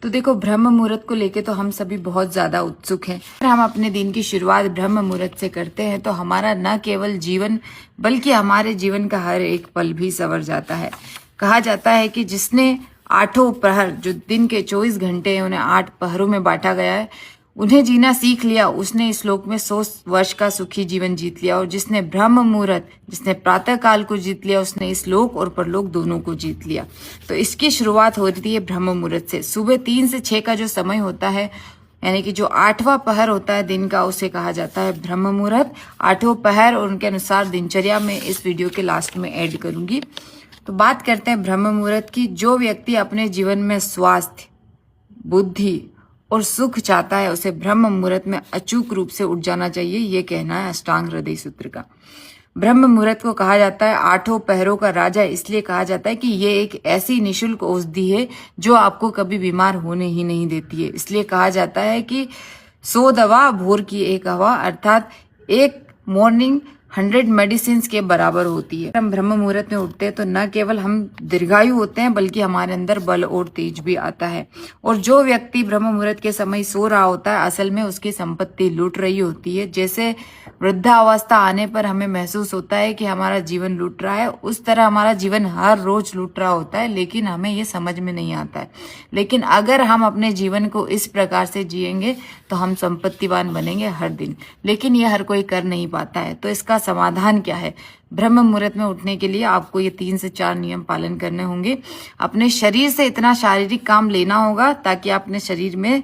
तो देखो, ब्रह्म मुहूर्त को लेके तो हम सभी बहुत ज्यादा उत्सुक हैं। अगर हम अपने दिन की शुरुआत ब्रह्म मुहूर्त से करते हैं तो हमारा न केवल जीवन बल्कि हमारे जीवन का हर एक पल भी संवर जाता है। कहा जाता है कि जिसने आठों प्रहर, जो दिन के 24 घंटे हैं, उन्हें 8 पहरों में बांटा गया है, उन्हें जीना सीख लिया, उसने इस लोक में 100 वर्ष का सुखी जीवन जीत लिया। और जिसने ब्रह्म मुहूर्त, जिसने प्रातः काल को जीत लिया, उसने इस लोक और परलोक दोनों को जीत लिया। तो इसकी शुरुआत होती है ब्रह्म मुहूर्त से। सुबह 3 से 6 का जो समय होता है, यानी कि जो 8वां पहर होता है दिन का, उसे कहा जाता है ब्रह्म मुहूर्त। 8वां पहर और उनके अनुसार दिनचर्या में इस वीडियो के लास्ट में ऐड करूंगी। तो बात करते हैं ब्रह्म मुहूर्त की। जो व्यक्ति अपने जीवन में स्वास्थ्य, बुद्धि और सुख चाहता है, उसे ब्रह्म मुहूर्त में अचूक रूप से उठ जाना चाहिए। ये कहना है अष्टांग हृदय सूत्र का। ब्रह्म मुहूर्त को कहा जाता है 8 पहरों का राजा, इसलिए कहा जाता है कि ये एक ऐसी निशुल्क औषधि है जो आपको कभी बीमार होने ही नहीं देती है। इसलिए कहा जाता है कि 100 दवा भोर की एक हवा, अर्थात एक मॉर्निंग 100 मेडिसिन के बराबर होती है। हम ब्रह्म मुहूर्त में उठते हैं तो न केवल हम दीर्घायु होते हैं बल्कि हमारे अंदर बल और तेज भी आता है। और जो व्यक्ति ब्रह्म मुहूर्त के समय सो रहा होता है, असल में उसकी संपत्ति लूट रही होती है। जैसे वृद्धावस्था आने पर हमें महसूस होता है कि हमारा जीवन लूट रहा है, उस तरह हमारा जीवन हर रोज लूट रहा होता है, लेकिन हमें ये समझ में नहीं आता है। लेकिन अगर हम अपने जीवन को इस प्रकार से जिएंगे तो हम संपत्तिवान बनेंगे हर दिन। लेकिन ये हर कोई कर नहीं पाता है। तो इसका समाधान क्या है? ब्रह्म मुहूर्त में उठने के लिए आपको ये 3 से 4 नियम पालन करने होंगे। अपने शरीर से इतना शारीरिक काम लेना होगा ताकि अपने शरीर में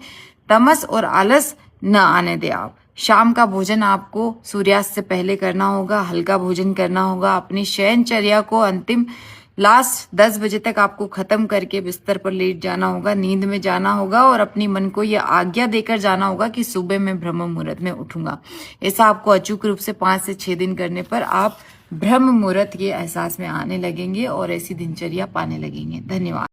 तमस और आलस न आने दे। आप शाम का भोजन आपको सूर्यास्त से पहले करना होगा, हल्का भोजन करना होगा। अपनी शयनचर्या को अंतिम लास्ट 10 बजे तक आपको खत्म करके बिस्तर पर लेट जाना होगा, नींद में जाना होगा और अपनी मन को यह आज्ञा देकर जाना होगा कि सुबह मैं ब्रह्म मुहूर्त में उठूंगा। ऐसा आपको अचूक रूप से 5 से 6 दिन करने पर आप ब्रह्म मुहूर्त के एहसास में आने लगेंगे और ऐसी दिनचर्या पाने लगेंगे। धन्यवाद।